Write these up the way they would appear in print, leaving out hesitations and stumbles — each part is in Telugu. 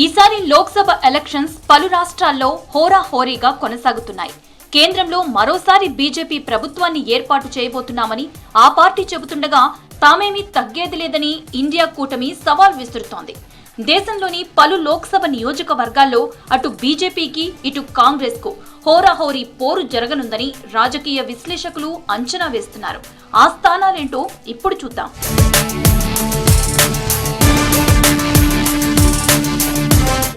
ఈసారి లోక్సభ ఎలక్షన్స్ పలు రాష్ట్రాల్లో హోరాహోరీగా కొనసాగుతున్నాయి. కేంద్రంలో మరోసారి బీజేపీ ప్రభుత్వాన్ని ఏర్పాటు చేయబోతున్నామని ఆ పార్టీ చెబుతుండగా తామేమీ తగ్గేది లేదని ఇండియా కూటమి సవాల్ విసురుతోంది. దేశంలోని పలు లోక్సభ నియోజకవర్గాల్లో అటు బీజేపీకి ఇటు కాంగ్రెస్ కు హోరాహోరీ పోరు జరగనుందని రాజకీయ విశ్లేషకులు అంచనా వేస్తున్నారు. ఆ స్థానాలేంటో ఇప్పుడు చూద్దాం.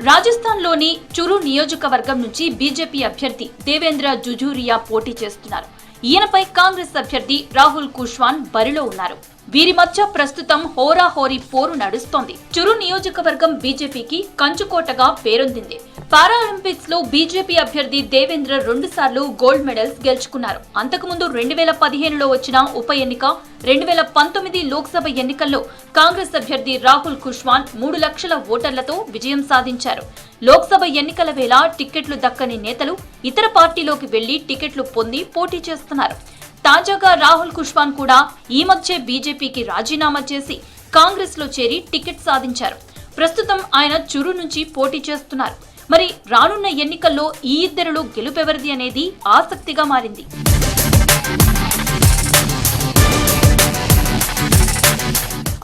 రాజస్థాన్లోని చురు నియోజకవర్గం నుంచి బీజేపీ అభ్యర్థి దేవేంద్ర జుజూరియా పోటీ చేస్తున్నారు. ఈయనపై కాంగ్రెస్ అభ్యర్థి రాహుల్ కుష్వాన్ బరిలో ఉన్నారు. వీరి మధ్య ప్రస్తుతం హోరాహోరీ పోరు నడుస్తోంది. చురు నియోజకవర్గం బీజేపీకి కంచుకోటగా పేరొందింది. పారాలింపిక్స్ లో బీజేపీ అభ్యర్థి దేవేంద్ర 2 సార్లు గోల్డ్ మెడల్స్ గెలుచుకున్నారు. అంతకుముందు 2015లో వచ్చిన ఉప ఎన్నిక, 2019 లోక్సభ ఎన్నికల్లో కాంగ్రెస్ అభ్యర్థి రాహుల్ కుష్వాన్ 3 లక్షల ఓటర్లతో విజయం సాధించారు. లోక్సభ ఎన్నికల వేళ టికెట్లు దక్కని నేతలు ఇతర పార్టీలోకి వెళ్లి టికెట్లు పొంది పోటీ చేస్తున్నారు. తాజాగా రాహుల్ కుష్వాన్ కూడా ఈ మధ్య బీజేపీకి రాజీనామా చేసి కాంగ్రెస్ లో చేరి టికెట్ సాధించారు. ప్రస్తుతం ఆయన చురు నుంచి పోటీ చేస్తున్నారు. మరి రానున్న ఎన్నికల్లో ఈ ఇద్దరిలో గెలుపెవరిది అనేది ఆసక్తిగా మారింది.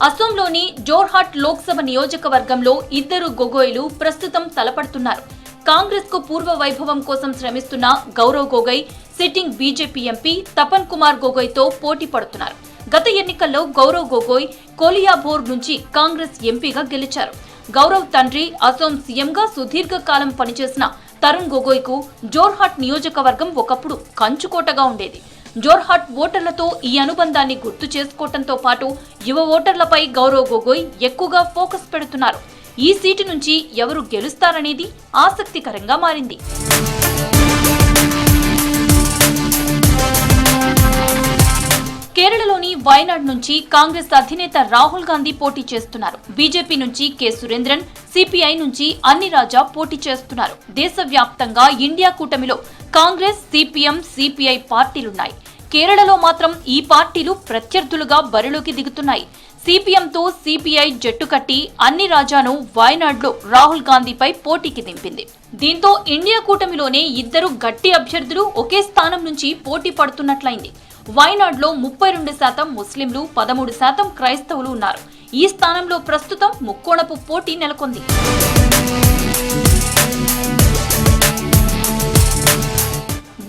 అసోంలోని జోర్హాట్ లోక్సభ నియోజకవర్గంలో ఇద్దరు గొగోయ్లు ప్రస్తుతం తలపడుతున్నారు. కాంగ్రెస్ కు పూర్వ వైభవం కోసం శ్రమిస్తున్న Gaurav Gogoi sitting BJP MP Tapan Kumar Gogoi తో పోటీ పడుతున్నారు. గత ఎన్నికల్లో గౌరవ్ గొగోయ్ కోలియాబోర్ నుంచి కాంగ్రెస్ ఎంపీగా గెలిచారు. గౌరవ్ తండ్రి అసోం సీఎంగా సుదీర్ఘకాలం పనిచేసిన తరుణ్ గొగోయ్ కు జోర్హాట్ నియోజకవర్గం ఒకప్పుడు కంచుకోటగా ఉండేది. జోర్హాట్ ఓటర్లతో ఈ అనుబంధాన్ని గుర్తు చేసుకోవడంతో పాటు యువ ఓటర్లపై గౌరవ్ గొగోయ్ ఎక్కువగా ఫోకస్ పెడుతున్నారు. ఈ సీటు నుంచి ఎవరు గెలుస్తారనేది ఆసక్తికరంగా మారింది. కేరళలోని వయనాడ్ నుంచి కాంగ్రెస్ అధినేత రాహుల్ గాంధీ పోటీ చేస్తున్నారు. బీజేపీ నుంచి కె సురేంద్రన్, సిపిఐ నుంచి అన్ని రాజా పోటీ చేస్తున్నారు. దేశవ్యాప్తంగా ఇండియా కూటమిలో కాంగ్రెస్, సిపిఎం, సిపిఐ పార్టీలున్నాయి. కేరళలో మాత్రం ఈ పార్టీలు ప్రత్యర్థులుగా బరిలోకి దిగుతున్నాయి. సిపిఎంతో సిపిఐ జట్టు కట్టి అన్ని రాజాను వయనాడ్లో రాహుల్ గాంధీపై పోటీకి దింపింది. దీంతో ఇండియా కూటమిలోనే ఇద్దరు గట్టి అభ్యర్థులు ఒకే స్థానం నుంచి పోటీ పడుతున్నట్లయింది. వయనాడ్లో 32% ముస్లింలు, 13% క్రైస్తవులు ఉన్నారు. ఈ స్థానంలో ప్రస్తుతం ముక్కోణపు పోటీ నెలకొంది.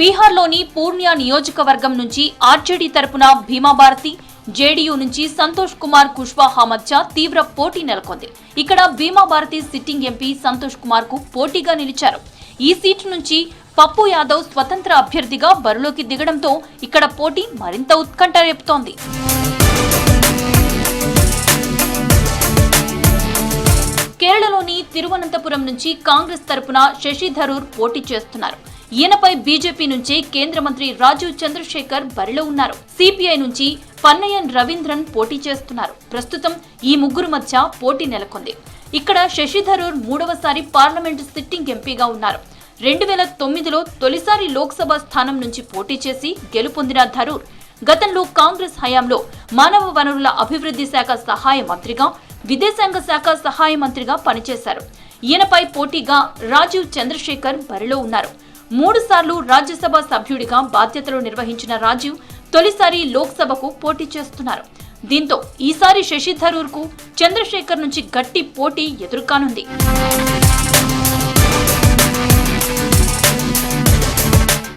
బీహార్లోని పూర్ణియా నియోజకవర్గం నుంచి ఆర్జేడీ తరపున భీమాభారతి, జేడీయూ నుంచి సంతోష్ కుమార్ కుష్వాహా మధ్య తీవ్ర పోటీ నెలకొంది. ఇక్కడ భీమాభారతి సిట్టింగ్ ఎంపీ సంతోష్ కుమార్ కు పోటీగా నిలిచారు. ఈ సీటు నుంచి పప్పు యాదవ్ స్వతంత్ర అభ్యర్థిగా బరిలోకి దిగడంతో ఇక్కడ పోటీ మరింత ఉత్కంఠ రేపుతోంది. కేరళలోని తిరువనంతపురం నుంచి కాంగ్రెస్ తరపున శశి థరూర్ పోటీ చేస్తున్నారు. ఈయనపై బీజేపీ నుంచి కేంద్ర మంత్రి రాజీవ్ చంద్రశేఖర్ బరిలో ఉన్నారు. సిపిఐ నుంచి పన్నయన్ రవీంద్రన్ పోటీ చేస్తున్నారు. ప్రస్తుతం ఈ ముగ్గురు మధ్య పోటీ నెలకొంది. ఇక్కడ శశి థరూర్ 3వసారి పార్లమెంటు సిట్టింగ్ ఎంపీగా ఉన్నారు. 2009లో తొలిసారి లోక్సభ స్థానం నుంచి పోటీ చేసి గెలుపొందిన థరూర్ గతంలో కాంగ్రెస్ హయాంలో మానవ వనరుల అభివృద్ధి శాఖ సహాయ మంత్రిగా, విదేశాంగ శాఖ సహాయ మంత్రిగా పనిచేశారు. ఈయనపై పోటీగా రాజీవ్ చంద్రశేఖర్ బరిలో ఉన్నారు. 3 సార్లు రాజ్యసభ సభ్యుడిగా బాధ్యతలు నిర్వహించిన రాజీవ్ తొలిసారి లోక్సభకు పోటీ చేస్తున్నారు. దీంతో ఈసారి శశి థరూర్ కు చంద్రశేఖర్ నుంచి గట్టి పోటీ ఎదురుకానుంది.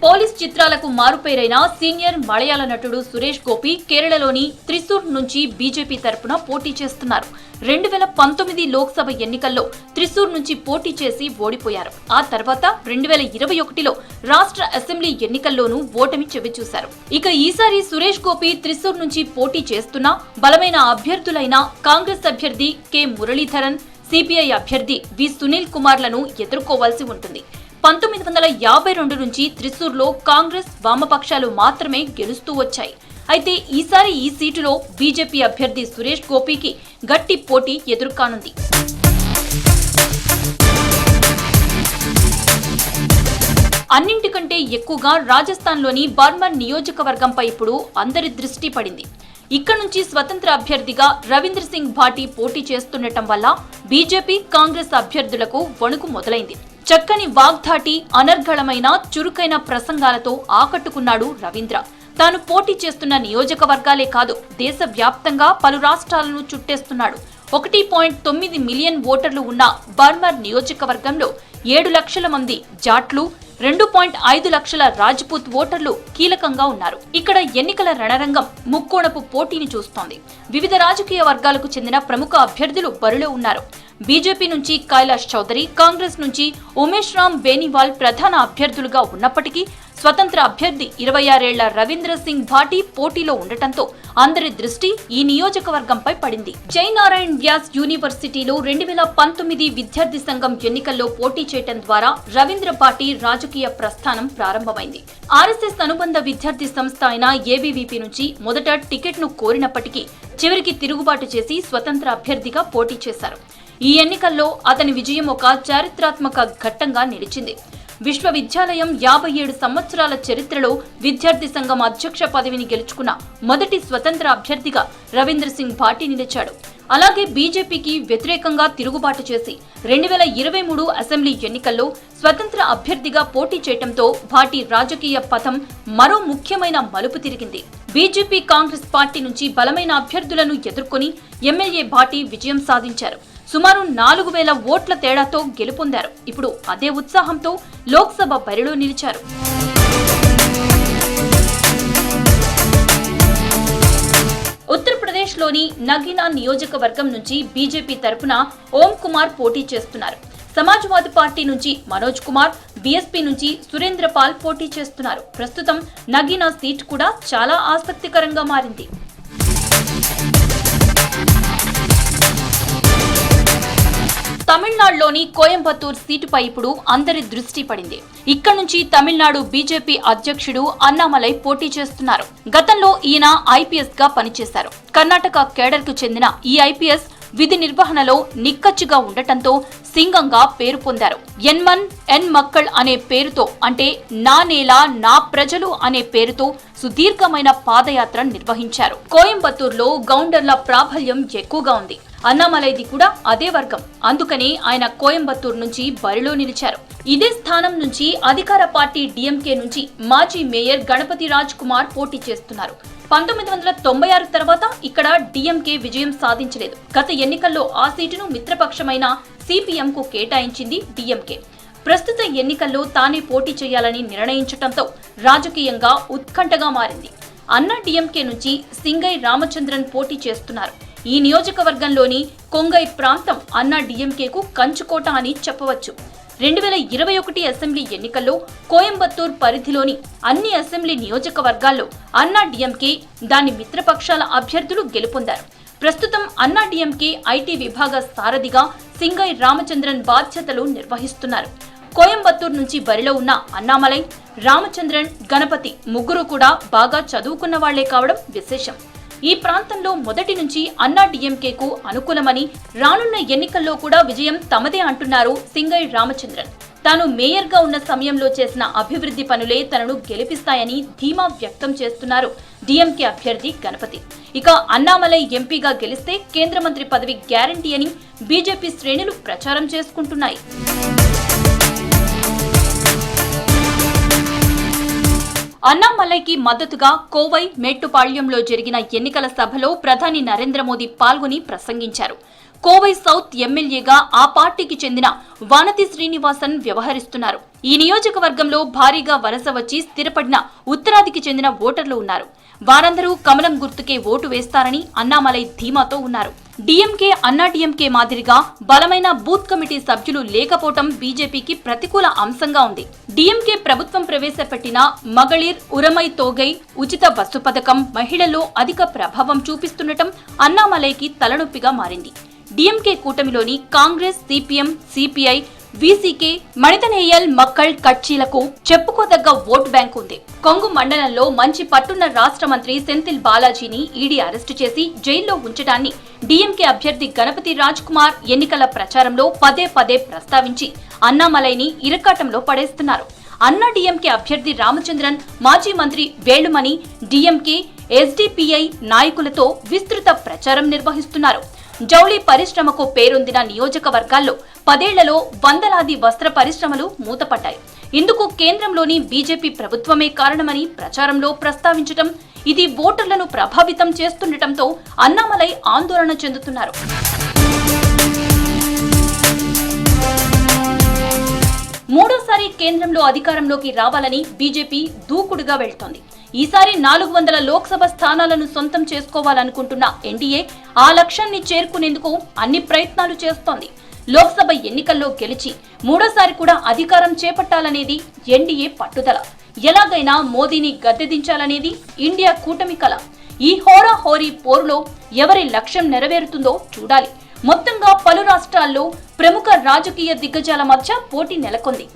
పోలీస్ చిత్రాలకు మారుపేరైన సీనియర్ మలయాళ నటుడు సురేష్ గోపి కేరళలోని త్రిశూర్ నుంచి బీజేపీ తరపున పోటీ చేస్తున్నారు. 2019 లోక్సభ ఎన్నికల్లో త్రిశూర్ నుంచి పోటీ చేసి ఓడిపోయారు. ఆ తర్వాత 2021లో రాష్ట్ర అసెంబ్లీ ఎన్నికల్లోనూ ఓటమి చవిచూశారు. ఇక ఈసారి సురేష్ గోపి త్రిశూర్ నుంచి పోటీ చేస్తున్న బలమైన అభ్యర్థులైన కాంగ్రెస్ అభ్యర్థి కె మురళీధరన్, సిపిఐ అభ్యర్థి వి సునీల్ కుమార్లను ఎదుర్కోవాల్సి ఉంటుంది. 1952 నుంచి త్రిశూర్లో కాంగ్రెస్, వామపక్షాలు మాత్రమే గెలుస్తూ వచ్చాయి. అయితే ఈసారి ఈ సీటులో బీజేపీ అభ్యర్థి సురేష్ గోపికి గట్టి పోటీ ఎదురుకానుంది. అన్నింటికంటే ఎక్కువగా రాజస్థాన్లోని బర్మర్ నియోజకవర్గంపై ఇప్పుడు అందరి దృష్టి పడింది. ఇక్కడ నుంచి స్వతంత్ర అభ్యర్థిగా రవీంద్ర సింగ్ భాటి పోటీ చేస్తుండటం వల్ల బీజేపీ కాంగ్రెస్ అభ్యర్థులకు వణుకు మొదలైంది. చక్కని వాగ్ధాటి, అనర్గళమైన చురుకైన ప్రసంగాలతో ఆకట్టుకున్నాడు రవీంద్ర. తాను పోటీ చేస్తున్న నియోజకవర్గాలే కాదు, దేశవ్యాప్తంగా పలు రాష్ట్రాలను చుట్టేస్తున్నాడు. 1.9 మిలియన్ ఓటర్లు ఉన్న బర్మర్ నియోజకవర్గంలో 7 లక్షల మంది జాట్లు, 2.5 లక్షల రాజ్పూత్ ఓటర్లు కీలకంగా ఉన్నారు. ఇక్కడ ఎన్నికల రణరంగం ముక్కోణపు పోటీని చూస్తోంది. వివిధ రాజకీయ వర్గాలకు చెందిన ప్రముఖ అభ్యర్థులు బరిలో ఉన్నారు. బీజేపీ నుంచి కైలాష్ చౌదరి, కాంగ్రెస్ నుంచి ఉమేష్ రామ్ బేనివాల్ ప్రధాన అభ్యర్థులుగా ఉన్నప్పటికీ స్వతంత్ర అభ్యర్థి 26 ఏళ్ల రవీంద్ర సింగ్ భాటి పోటీలో ఉండటంతో అందరి దృష్టి ఈ నియోజకవర్గంపై పడింది. జయనారాయణ్ వ్యాస్ యూనివర్సిటీలో 2019 విద్యార్థి సంఘం ఎన్నికల్లో పోటీ చేయడం ద్వారా రవీంద్ర భాటి రాజకీయ ప్రస్థానం ప్రారంభమైంది. ఆర్ఎస్ఎస్ అనుబంధ విద్యార్థి సంస్థ అయిన ఏబీవీపీ నుంచి మొదట టికెట్ను కోరినప్పటికీ చివరికి తిరుగుబాటు చేసి స్వతంత్ర అభ్యర్థిగా పోటీ చేశారు. ఈ ఎన్నికల్లో అతని విజయం ఒక చారిత్రాత్మక ఘట్టంగా నిలిచింది. విశ్వవిద్యాలయం 57 సంవత్సరాల చరిత్రలో విద్యార్థి సంఘం అధ్యక్ష పదవిని గెలుచుకున్న మొదటి స్వతంత్ర అభ్యర్థిగా రవీంద్ర సింగ్ భాటి నిలిచాడు. అలాగే బీజేపీకి వ్యతిరేకంగా తిరుగుబాటు చేసి 2023 అసెంబ్లీ ఎన్నికల్లో స్వతంత్ర అభ్యర్థిగా పోటీ చేయడంతో భాటి రాజకీయ పథం మరో ముఖ్యమైన మలుపు తిరిగింది. బీజేపీ కాంగ్రెస్ పార్టీ నుంచి బలమైన అభ్యర్థులను ఎదుర్కొని ఎమ్మెల్యే భాటి విజయం సాధించారు. సుమారు 4000 ఓట్ల తేడాతో గెలుపొందారు. ఇప్పుడు అదే ఉత్సాహంతో లోక్సభ బరిలో నిలిచారు. ఉత్తరప్రదేశ్లోని నగీనా నియోజకవర్గం నుంచి బీజేపీ తరపున ఓం కుమార్ పోటీ చేస్తున్నారు. సమాజ్వాదీ పార్టీ నుంచి మనోజ్ కుమార్, బీఎస్పీ నుంచి సురేంద్ర పాల్ పోటీ చేస్తున్నారు. ప్రస్తుతం నగీనా సీట్ కూడా చాలా ఆసక్తికరంగా మారింది. తమిళనాడులోని కోయంబత్తూర్ సీటుపై ఇప్పుడు అందరి దృష్టి పడింది. ఇక్కడ నుంచి తమిళనాడు బీజేపీ అధ్యక్షుడు అన్నామలై పోటీ చేస్తున్నారు. గతంలో ఈయన ఐపీఎస్ గా పనిచేశారు. కర్ణాటక కేడర్ కు చెందిన ఈ ఐపీఎస్ విధి నిర్వహణలో నిక్కచ్చిగా ఉండటంతో సింగంగా పేరు పొందారు. ఎన్మన్ ఎన్ మక్కళ్ అనే పేరుతో, అంటే నా నేల నా ప్రజలు అనే పేరుతో సుదీర్ఘమైన పాదయాత్ర నిర్వహించారు. కోయంబత్తూర్లో గౌండర్ల ప్రాబల్యం ఎక్కువగా ఉంది. అన్నామలైది కూడా అదే వర్గం. అందుకని ఆయన కోయంబత్తూర్ నుంచి బరిలో నిలిచారు. ఇదే స్థానం నుంచి అధికార పార్టీ డీఎంకే నుంచి మాజీ మేయర్ గణపతి రాజ్ కుమార్ పోటీ చేస్తున్నారు. 1996 తర్వాత ఇక్కడ డీఎంకే విజయం సాధించలేదు. గత ఎన్నికల్లో ఆ సీటును మిత్రపక్షమైన సిపిఎంకు కేటాయించింది డీఎంకే. ప్రస్తుత ఎన్నికల్లో తానే పోటీ చేయాలని నిర్ణయించడంతో రాజకీయంగా ఉత్కంఠగా మారింది. అన్నా డీఎంకే నుంచి సింగై రామచంద్రన్ పోటీ చేస్తున్నారు. ఈ నియోజకవర్గంలోని కొంగై ప్రాంతం అన్నా డీఎంకేకు కంచుకోట అని చెప్పవచ్చు. 2021 అసెంబ్లీ ఎన్నికల్లో కోయంబత్తూర్ పరిధిలోని అన్ని అసెంబ్లీ నియోజకవర్గాల్లో అన్నా డీఎంకే, దాని మిత్రపక్షాల అభ్యర్థులు గెలుపొందారు. ప్రస్తుతం అన్నా డీఎంకే ఐటీ విభాగ సారథిగా సింగై రామచంద్రన్ బాధ్యతలు నిర్వహిస్తున్నారు. కోయంబత్తూర్ నుంచి బరిలో ఉన్న అన్నామలై, రామచంద్రన్, గణపతి ముగ్గురు కూడా బాగా చదువుకున్న వాళ్లే కావడం విశేషం. ఈ ప్రాంతంలో మొదటి నుంచి అన్నా డీఎంకేకు అనుకూలమని, రానున్న ఎన్నికల్లో కూడా విజయం తమదే అంటున్నారు సింగై రామచంద్రన్. తాను మేయర్గా ఉన్న సమయంలో చేసిన అభివృద్ధి పనులే తనను గెలిపిస్తాయని ధీమా వ్యక్తం చేస్తున్నారు డీఎంకే అభ్యర్థి గణపతి. ఇక అన్నామలై ఎంపీగా గెలిస్తే కేంద్ర మంత్రి పదవి గ్యారంటీ అని బీజేపీ శ్రేణులు ప్రచారం చేసుకుంటున్నాయి. అన్నామలైకి మద్దతుగా కోవై, మేట్టుపాళ్యంలో జరిగిన ఎన్నికల సభలో ప్రధాని నరేంద్ర మోదీ పాల్గొని ప్రసంగించారు. కోవై సౌత్ ఎమ్మెల్యేగా ఆ పార్టీకి చెందిన వానతి శ్రీనివాసన్ వ్యవహరిస్తున్నారు. ఈ నియోజకవర్గంలో భారీగా వలస వచ్చి స్థిరపడిన ఉత్తరాదికి చెందిన ఓటర్లు ఉన్నారు. వారందరూ కమలం గుర్తుకే ఓటు వేస్తారని అన్నామలై ధీమాతో ఉన్నారు. డీఎంకే, అన్నా డీఎంకే మాదిరిగా బలమైన బూత్ కమిటీ సభ్యులు లేకపోవటం బీజేపీకి ప్రతికూల అంశంగా ఉంది. డీఎంకే ప్రభుత్వం ప్రవేశపెట్టిన మகளிర్ ఉరమై తోగై ఉచిత బస్సు పథకం మహిళల్లో అధిక ప్రభావం చూపిస్తుండటం అన్నామలైకి తలనొప్పిగా మారింది. డీఎంకే కూటమిలోని Congress, CPM, CPI, VCK, Manithaneya Makkal కట్చీలకు చెప్పుకోదగ్గ ఓటు బ్యాంక్ ఉంది. కొంగు మండలంలో మంచి పట్టున్న రాష్ట్ర మంత్రి సెంథిల్ బాలాజీని ఈడీ అరెస్టు చేసి జైల్లో ఉంచడాన్ని డీఎంకే అభ్యర్థి గణపతి రాజ్ కుమార్ ఎన్నికల ప్రచారంలో పదే పదే ప్రస్తావించి అన్నామలైని ఇరకాటంలో పడేస్తున్నారు. అన్నా డీఎంకే అభ్యర్థి రామచంద్రన్, మాజీ మంత్రి వేలుమణి, డీఎంకే ఎస్డిపిఐ నాయకులతో విస్తృత ప్రచారం నిర్వహిస్తున్నారు. జౌళి పరిశ్రమకు పేరొందిన నియోజకవర్గాల్లో 10 ఏళ్లలో వందలాది వస్త్ర పరిశ్రమలు మూతపడ్డాయి. ఇందుకు కేంద్రంలోని బీజేపీ ప్రభుత్వమే కారణమని ప్రచారంలో ప్రస్తావించడం, ఇది ఓటర్లను ప్రభావితం చేస్తుండటంతో అన్నామలై ఆందోళన చెందుతున్నారు. మూడోసారి కేంద్రంలో అధికారంలోకి రావాలని బీజేపీ దూకుడుగా వెళ్తోంది. ఈసారి 400 లోక్సభ స్థానాలను సొంతం చేసుకోవాలనుకుంటున్న ఎన్డీఏ ఆ లక్ష్యాన్ని చేరుకునేందుకు అన్ని ప్రయత్నాలు చేస్తోంది. లోక్సభ ఎన్నికల్లో గెలిచి మూడోసారి కూడా అధికారం చేపట్టాలనేది ఎన్డీఏ పట్టుదల. ఎలాగైనా మోదీని గద్దెదించాలనేది ఇండియా కూటమి కల. ఈ హోరాహోరీ పోరులో ఎవరి లక్ష్యం నెరవేరుతుందో చూడాలి. మొత్తంగా పలు రాష్ట్రాల్లో ప్రముఖ రాజకీయ దిగ్గజాల మధ్య పోటీ నెలకొంది.